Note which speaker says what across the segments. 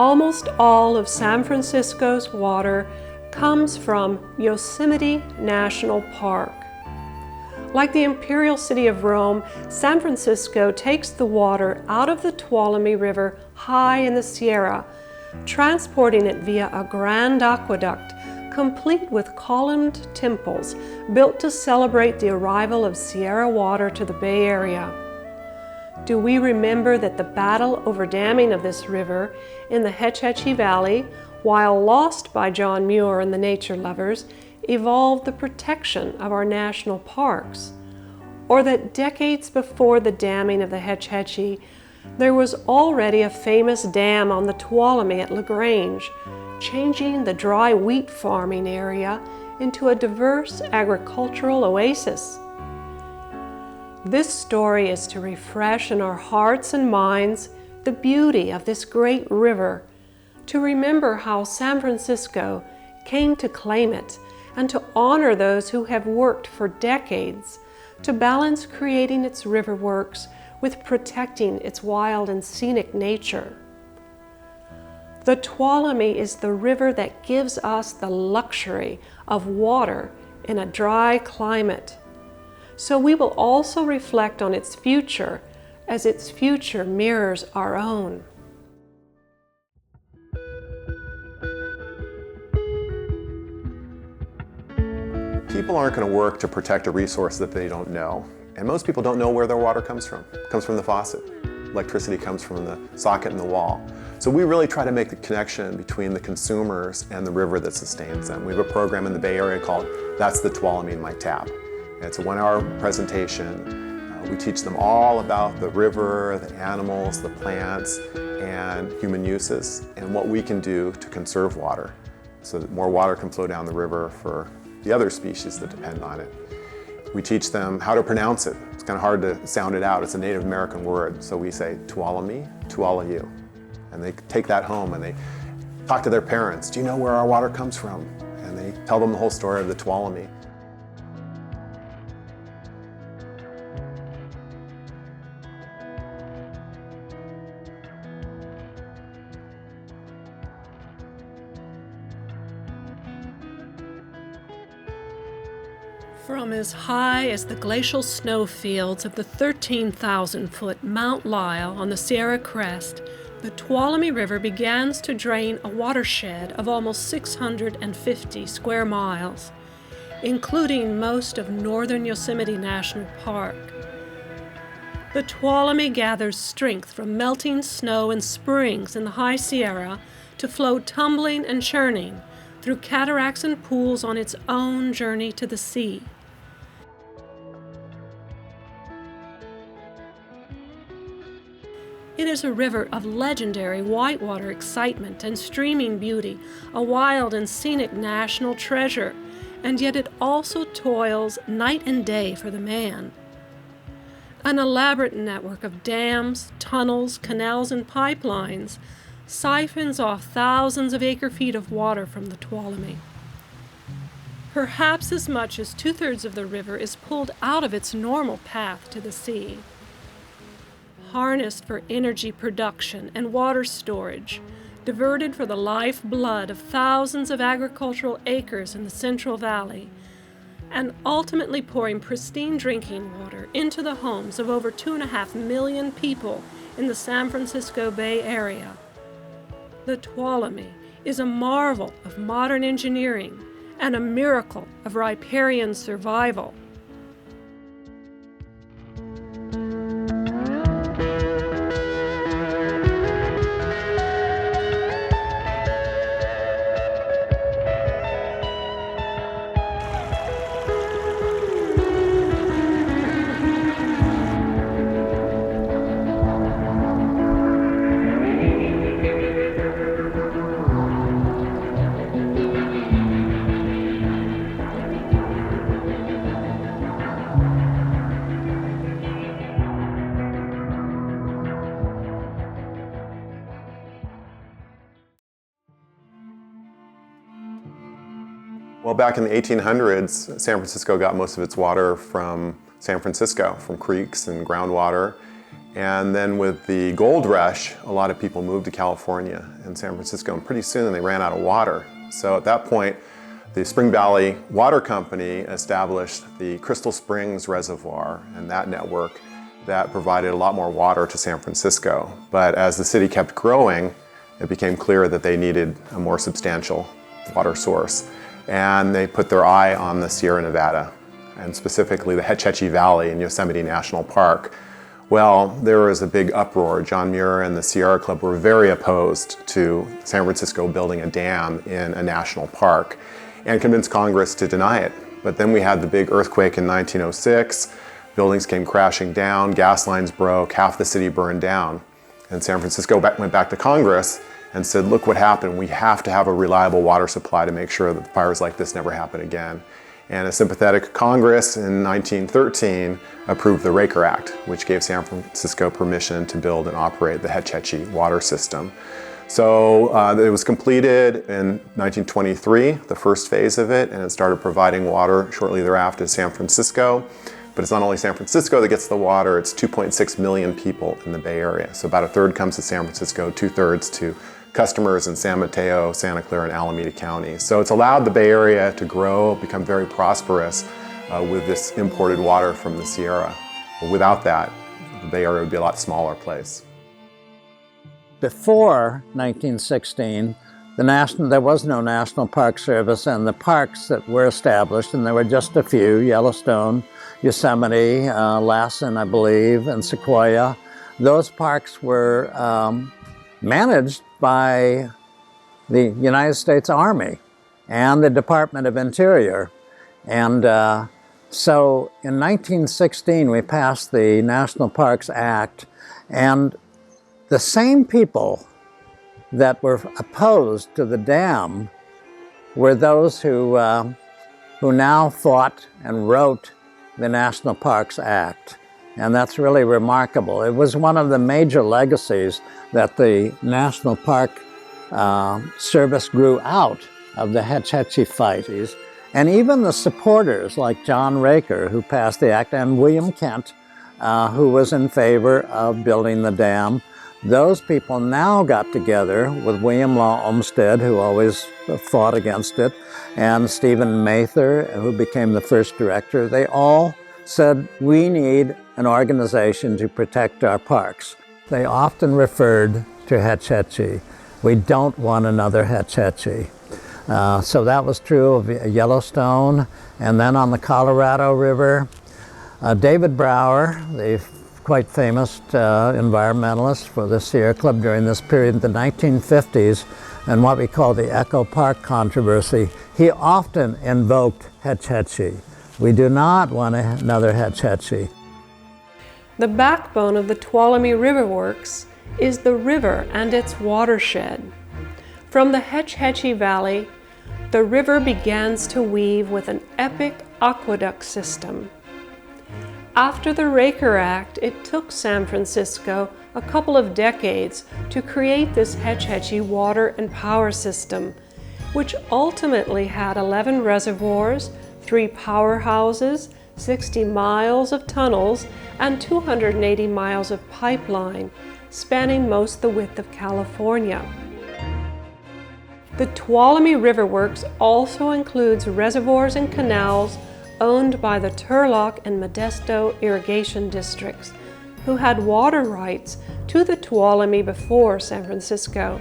Speaker 1: Almost all of San Francisco's water comes from Yosemite National Park. Like the imperial city of Rome, San Francisco takes the water out of the Tuolumne River high in the Sierra, transporting it via a grand aqueduct complete with columned temples built to celebrate the arrival of Sierra water to the Bay Area. Do we remember that the battle over damming of this river in the Hetchy Valley, while lost by John Muir and the nature lovers, evolved the protection of our national parks? Or that decades before the damming of the Hetchy, there was already a famous dam on the Tuolumne at LaGrange, changing the dry wheat farming area into a diverse agricultural oasis. This story is to refresh in our hearts and minds the beauty of this great river, to remember how San Francisco came to claim it, and to honor those who have worked for decades to balance creating its river works with protecting its wild and scenic nature. The Tuolumne is the river that gives us the luxury of water in a dry climate. So we will also reflect on its future as its future mirrors our own.
Speaker 2: People aren't going to work to protect a resource that they don't know. And most people don't know where their water comes from. It comes from the faucet. Electricity comes from the socket in the wall. So we really try to make the connection between the consumers and the river that sustains them. We have a program in the Bay Area called That's the Tuolumne in My Tap. And it's a 1-hour presentation. We teach them all about the river, the animals, the plants, and human uses, and what we can do to conserve water so that more water can flow down the river for the other species that depend on it. We teach them how to pronounce it. It's kind of hard to sound it out. It's a Native American word. So we say Tuolumne, Tuolayu. And they take that home and they talk to their parents. Do you know where our water comes from? And they tell them the whole story of the Tuolumne.
Speaker 1: From as high as the glacial snowfields of the 13,000-foot Mount Lyell on the Sierra Crest, the Tuolumne River begins to drain a watershed of almost 650 square miles, including most of northern Yosemite National Park. The Tuolumne gathers strength from melting snow and springs in the high Sierra to flow tumbling and churning through cataracts and pools on its own journey to the sea. It is a river of legendary whitewater excitement and streaming beauty, a wild and scenic national treasure, and yet it also toils night and day for the man. An elaborate network of dams, tunnels, canals, and pipelines siphons off thousands of acre-feet of water from the Tuolumne. Perhaps as much as 2/3 of the river is pulled out of its normal path to the sea. Harnessed for energy production and water storage, diverted for the lifeblood of thousands of agricultural acres in the Central Valley, and ultimately pouring pristine drinking water into the homes of over 2.5 million people in the San Francisco Bay Area. The Tuolumne is a marvel of modern engineering and a miracle of riparian survival.
Speaker 2: Well, back in the 1800s, San Francisco got most of its water from San Francisco, from creeks and groundwater. And then with the gold rush, a lot of people moved to California and San Francisco, and pretty soon they ran out of water. So at that point, the Spring Valley Water Company established the Crystal Springs Reservoir and that network that provided a lot more water to San Francisco. But as the city kept growing, it became clear that they needed a more substantial water source. And they put their eye on the Sierra Nevada, and specifically the Hetchy Valley in Yosemite National Park. Well, there was a big uproar. John Muir and the Sierra Club were very opposed to San Francisco building a dam in a national park and convinced Congress to deny it. But then we had the big earthquake in 1906. Buildings came crashing down, gas lines broke, half the city burned down. And San Francisco went back to Congress and said, look what happened. We have to have a reliable water supply to make sure that fires like this never happen again. And a sympathetic Congress in 1913 approved the Raker Act, which gave San Francisco permission to build and operate the Hetchy water system. So it was completed in 1923, the first phase of it, and it started providing water shortly thereafter to San Francisco. But it's not only San Francisco that gets the water, it's 2.6 million people in the Bay Area. So about a third comes to San Francisco, 2/3 to customers in San Mateo, Santa Clara, and Alameda County. So it's allowed the Bay Area to grow, become very prosperous with this imported water from the Sierra. But without that, the Bay Area would be a lot smaller place.
Speaker 3: Before 1916, there was no National Park Service, and the parks that were established, and there were just a few, Yellowstone, Yosemite, Lassen, I believe, and Sequoia, those parks were managed by the United States Army and the Department of Interior. And so in 1916, we passed the National Parks Act, and the same people that were opposed to the dam were those who now fought and wrote the National Parks Act. And that's really remarkable. It was one of the major legacies that the National Park Service grew out of the Hetchy fight. And even the supporters like John Raker, who passed the act, and William Kent, who was in favor of building the dam, those people now got together with William Law Olmsted, who always fought against it, and Stephen Mather, who became the first director. They all said, we need an organization to protect our parks. They often referred to Hetchy. We don't want another Hetchy. So that was true of Yellowstone. And then on the Colorado River, David Brower, the quite famous environmentalist for the Sierra Club during this period in the 1950s, and what we call the Echo Park controversy, he often invoked Hetchy. We do not want another Hetchy.
Speaker 1: The backbone of the Tuolumne River Works is the river and its watershed. From the Hetchy Valley, the river begins to weave with an epic aqueduct system. After the Raker Act, it took San Francisco a couple of decades to create this Hetchy water and power system, which ultimately had 11 reservoirs, 3 powerhouses, 60 miles of tunnels, and 280 miles of pipeline, spanning most the width of California. The Tuolumne River Works also includes reservoirs and canals owned by the Turlock and Modesto irrigation districts, who had water rights to the Tuolumne before San Francisco.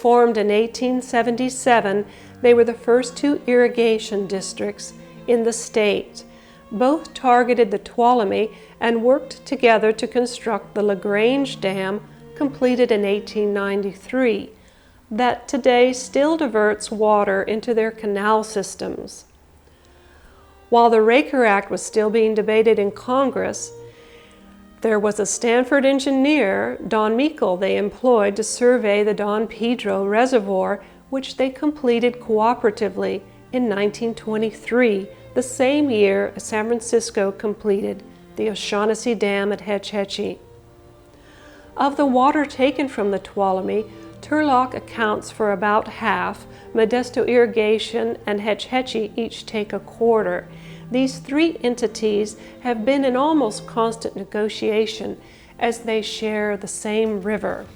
Speaker 1: Formed in 1877, they were the first 2 irrigation districts in the state, Both targeted the Tuolumne and worked together to construct the LaGrange Dam, completed in 1893, that today still diverts water into their canal systems. While the Raker Act was still being debated in Congress, there was a Stanford engineer, Don Meikle, they employed to survey the Don Pedro Reservoir, which they completed cooperatively in 1923, the same year as San Francisco completed the O'Shaughnessy Dam at Hetchy. Of the water taken from the Tuolumne, Turlock accounts for about half, Modesto Irrigation and Hetchy each take a quarter. These three entities have been in almost constant negotiation as they share the same river.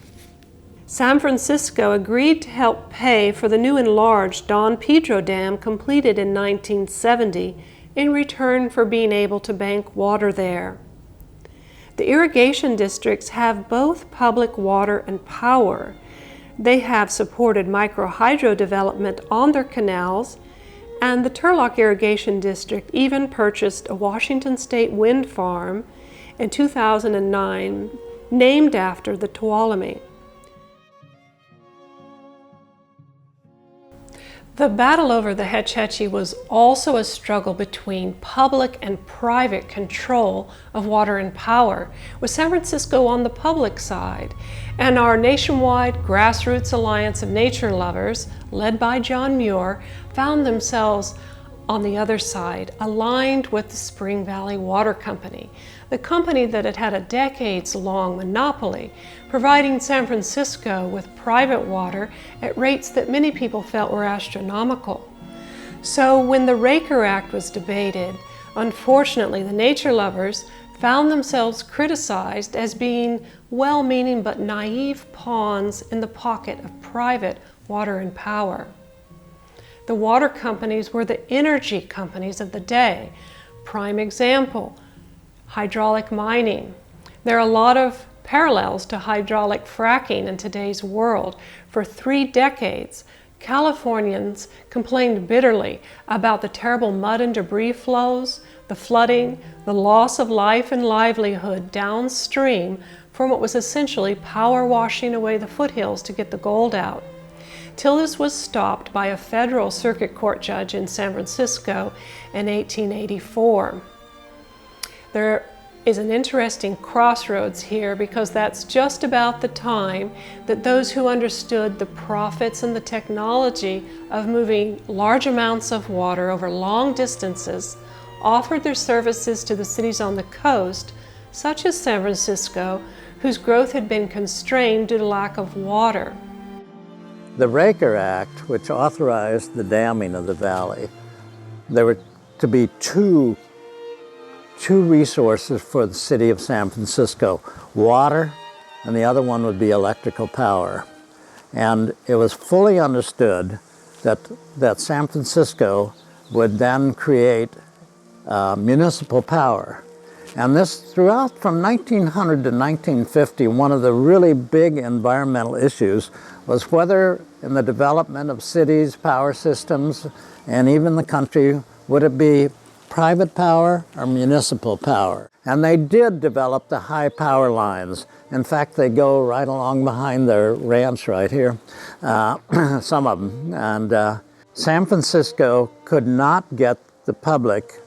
Speaker 1: San Francisco agreed to help pay for the new enlarged Don Pedro Dam completed in 1970 in return for being able to bank water there. The irrigation districts have both public water and power. They have supported microhydro development on their canals, and the Turlock Irrigation District even purchased a Washington State wind farm in 2009 named after the Tuolumne. The battle over the Hetchy was also a struggle between public and private control of water and power, with San Francisco on the public side, and our nationwide grassroots alliance of nature lovers, led by John Muir, found themselves on the other side, aligned with the Spring Valley Water Company, the company that had had a decades-long monopoly, providing San Francisco with private water at rates that many people felt were astronomical. So when the Raker Act was debated, unfortunately the nature lovers found themselves criticized as being well-meaning but naive pawns in the pocket of private water and power. The water companies were the energy companies of the day. Prime example, hydraulic mining. There are a lot of parallels to hydraulic fracking in today's world. For 3 decades, Californians complained bitterly about the terrible mud and debris flows, the flooding, the loss of life and livelihood downstream from what was essentially power washing away the foothills to get the gold out, till this was stopped by a federal circuit court judge in San Francisco in 1884. There is an interesting crossroads here, because that's just about the time that those who understood the profits and the technology of moving large amounts of water over long distances offered their services to the cities on the coast, such as San Francisco, whose growth had been constrained due to lack of water.
Speaker 3: The Raker Act, which authorized the damming of the valley, there were to be two resources for the city of San Francisco: water, and the other one would be electrical power. And it was fully understood that San Francisco would then create municipal power. And this, throughout from 1900 to 1950, one of the really big environmental issues was whether in the development of cities, power systems, and even the country, would it be private power or municipal power? And they did develop the high power lines. In fact, they go right along behind their ranch right here, some of them. And San Francisco could not get the public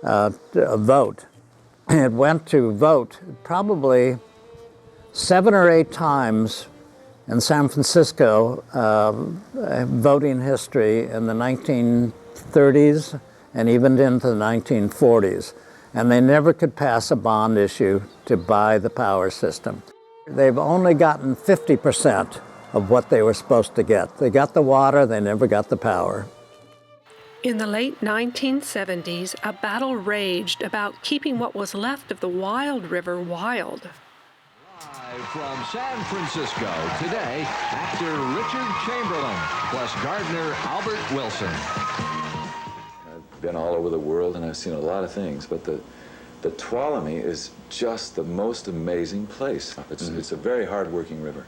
Speaker 3: to vote. It went to vote probably 7 or 8 times in San Francisco voting history in the 1930s and even into the 1940s. And they never could pass a bond issue to buy the power system. They've only gotten 50% of what they were supposed to get. They got the water, they never got the power.
Speaker 1: In the late 1970s, a battle raged about keeping what was left of the Wild River wild.
Speaker 4: Live from San Francisco, today, actor Richard Chamberlain, plus gardener Albert Wilson.
Speaker 5: I've been all over the world and I've seen a lot of things, but the Tuolumne is just the most amazing place. It's a very hard-working river.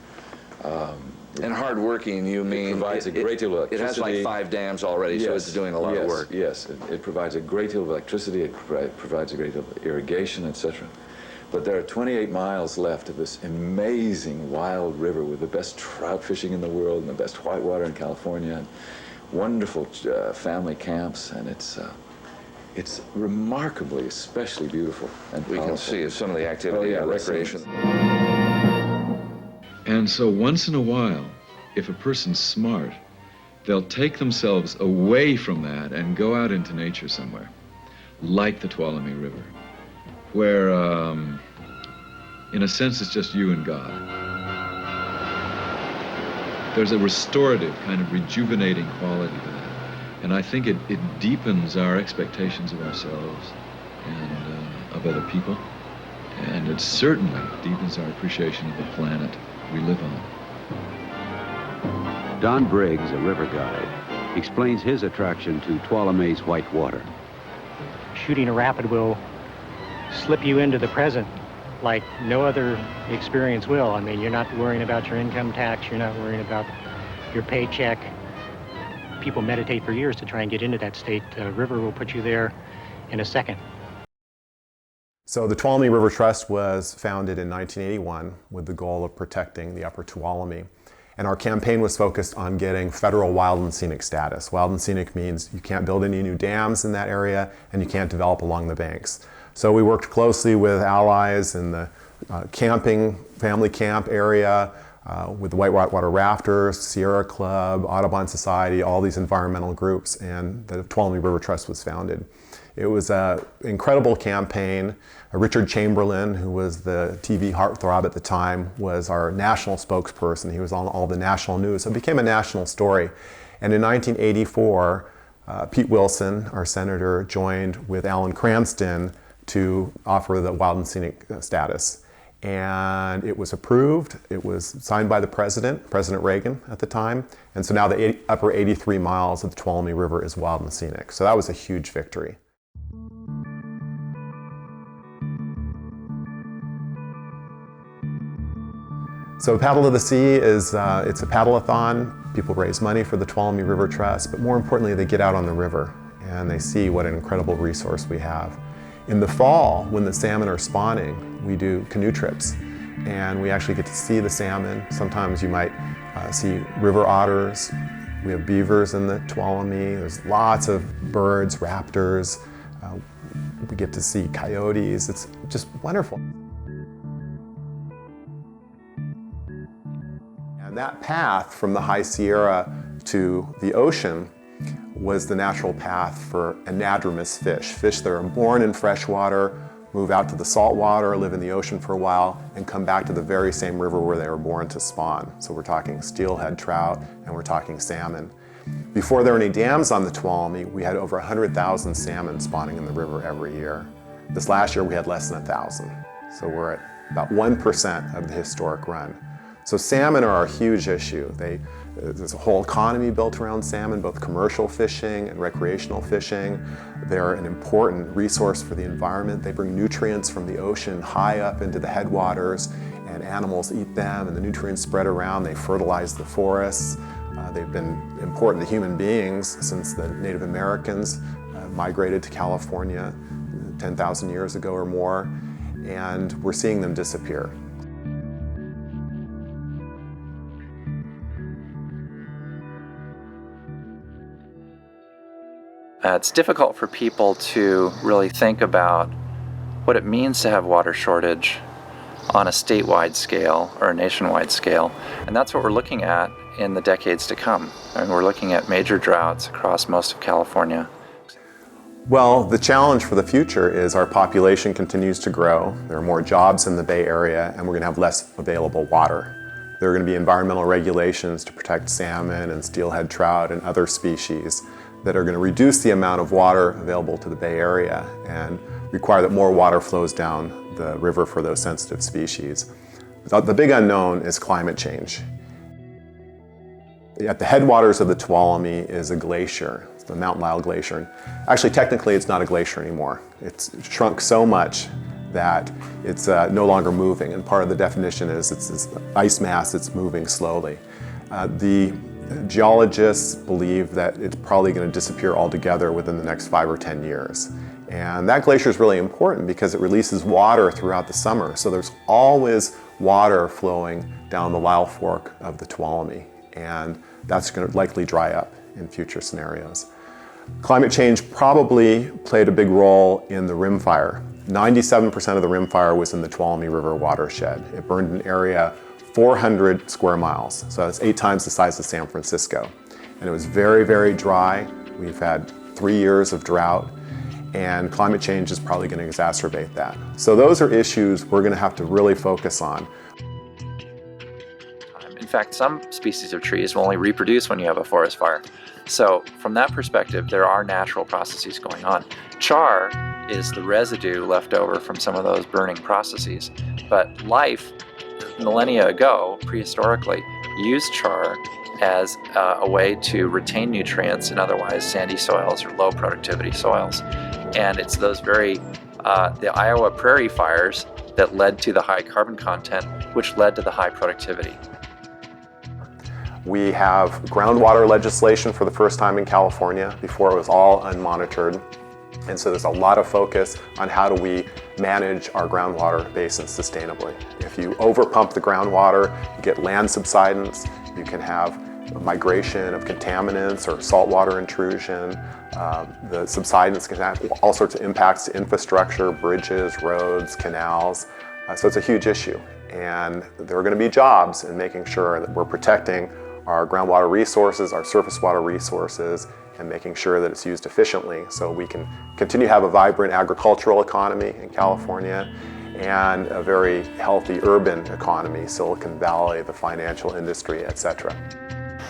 Speaker 5: And hardworking, you mean?
Speaker 6: It provides a great deal of
Speaker 5: It has like
Speaker 6: electricity.
Speaker 5: 5 dams already, so it's doing a lot of work.
Speaker 6: Yes, it provides a great deal of electricity, it provides a great deal of irrigation, etc. But there are 28 miles left of this amazing wild river with the best trout fishing in the world and the best whitewater in California, and wonderful family camps, and it's remarkably, especially beautiful and
Speaker 5: We
Speaker 6: powerful.
Speaker 5: can see some of the activity and recreation.
Speaker 7: And so once in a while, if a person's smart, they'll take themselves away from that and go out into nature somewhere, like the Tuolumne River, where, in a sense, it's just you and God. There's a restorative, kind of rejuvenating quality to that. And I think it deepens our expectations of ourselves and of other people. And it certainly deepens our appreciation of the planet we live on.
Speaker 8: Don Briggs, a river guide, explains his attraction to Tuolumne's white water.
Speaker 9: Shooting a rapid will slip you into the present like no other experience will. I mean, you're not worrying about your income tax, you're not worrying about your paycheck. People meditate for years to try and get into that state. The river will put you there in a second.
Speaker 2: So the Tuolumne River Trust was founded in 1981 with the goal of protecting the upper Tuolumne. And our campaign was focused on getting federal wild and scenic status. Wild and scenic means you can't build any new dams in that area and you can't develop along the banks. So we worked closely with allies in the camping, family camp area, with the Whitewater Rafters, Sierra Club, Audubon Society, all these environmental groups, and the Tuolumne River Trust was founded. It was an incredible campaign. Richard Chamberlain, who was the TV heartthrob at the time, was our national spokesperson. He was on all the national news, so it became a national story. And in 1984, Pete Wilson, our senator, joined with Alan Cranston to offer the wild and scenic status. And it was approved. It was signed by the President Reagan at the time. And so now the upper 83 miles of the Tuolumne River is wild and scenic. So that was a huge victory. So Paddle to the Sea is it's a paddle-a-thon. People raise money for the Tuolumne River Trust, but more importantly, they get out on the river and they see what an incredible resource we have. In the fall, when the salmon are spawning, we do canoe trips, and we actually get to see the salmon. Sometimes you might see river otters. We have beavers in the Tuolumne. There's lots of birds, raptors. We get to see coyotes. It's just wonderful. And that path from the High Sierra to the ocean was the natural path for anadromous fish that are born in freshwater, move out to the salt water, live in the ocean for a while, and come back to the very same river where they were born to spawn. So we're talking steelhead trout, and we're talking salmon. Before there were any dams on the Tuolumne, we had over 100,000 salmon spawning in the river every year. This last year we had less than 1,000. So we're at about 1% of the historic run. So salmon are a huge issue. There's a whole economy built around salmon, both commercial fishing and recreational fishing. They're an important resource for the environment. They bring nutrients from the ocean high up into the headwaters, and animals eat them, and the nutrients spread around. They fertilize the forests. They've been important to human beings since the Native Americans migrated to California 10,000 years ago or more, and we're seeing them disappear.
Speaker 10: It's difficult for people to really think about what it means to have water shortage on a statewide scale or a nationwide scale. And that's what we're looking at in the decades to come. And we're looking at major droughts across most of California.
Speaker 2: Well, the challenge for the future is our population continues to grow. There are more jobs in the Bay Area, and we're going to have less available water. There are going to be environmental regulations to protect salmon and steelhead trout and other species that are going to reduce the amount of water available to the Bay Area and require that more water flows down the river for those sensitive species. The big unknown is climate change. At the headwaters of the Tuolumne is a glacier, the Mount Lyell Glacier. And actually, technically, it's not a glacier anymore. It's shrunk so much that it's no longer moving, and part of the definition is it's this ice mass that's moving slowly. The geologists believe that it's probably going to disappear altogether within the next 5 or 10 years. And that glacier is really important because it releases water throughout the summer. So there's always water flowing down the Lyell Fork of the Tuolumne, and that's going to likely dry up in future scenarios. Climate change probably played a big role in the rim fire. 97% of the rim fire was in the Tuolumne River watershed. It burned an area 400 square miles, so that's 8 times the size of San Francisco. And it was very, very dry. We've had 3 years of drought, and climate change is probably going to exacerbate that. So those are issues we're going to have to really focus on.
Speaker 10: In fact, some species of trees will only reproduce when you have a forest fire. So from that perspective, there are natural processes going on. Char is the residue left over from some of those burning processes, but life millennia ago, prehistorically, used char as a way to retain nutrients in otherwise sandy soils or low productivity soils. And it's those the Iowa prairie fires that led to the high carbon content, which led to the high productivity.
Speaker 2: We have groundwater legislation for the first time in California. Before it was all unmonitored. And so there's a lot of focus on how do we manage our groundwater basins sustainably. If you overpump the groundwater, you get land subsidence, you can have migration of contaminants or saltwater intrusion. The subsidence can have all sorts of impacts to infrastructure, bridges, roads, canals. So it's a huge issue. And there are going to be jobs in making sure that we're protecting our groundwater resources, our surface water resources, and making sure that it's used efficiently so we can continue to have a vibrant agricultural economy in California and a very healthy urban economy, Silicon Valley, the financial industry, etc.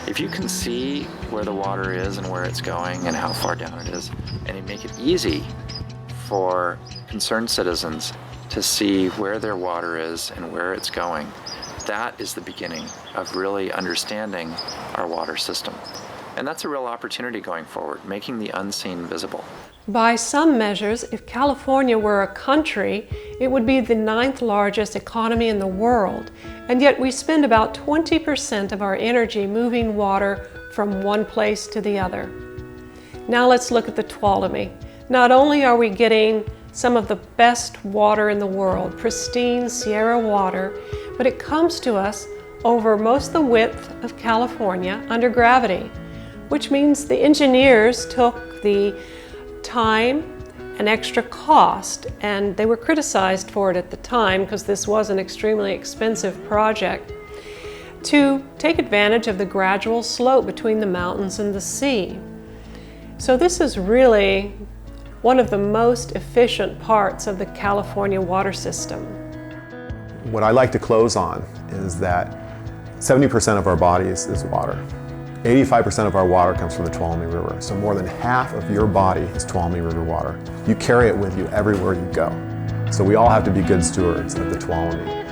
Speaker 10: If you can see where the water is and where it's going and how far down it is, and you make it easy for concerned citizens to see where their water is and where it's going, that is the beginning of really understanding our water system. And that's a real opportunity going forward, making the unseen visible.
Speaker 1: By some measures, if California were a country, it would be the 9th largest economy in the world, and yet we spend about 20% of our energy moving water from one place to the other. Now let's look at the Tuolumne. Not only are we getting some of the best water in the world, pristine Sierra water, but it comes to us over most of the width of California under gravity, which means the engineers took the time and extra cost, and they were criticized for it at the time because this was an extremely expensive project, to take advantage of the gradual slope between the mountains and the sea. So this is really one of the most efficient parts of the California water system.
Speaker 2: What I like to close on is that 70% of our bodies is water. 85% of our water comes from the Tuolumne River, so more than half of your body is Tuolumne River water. You carry it with you everywhere you go. So we all have to be good stewards of the Tuolumne.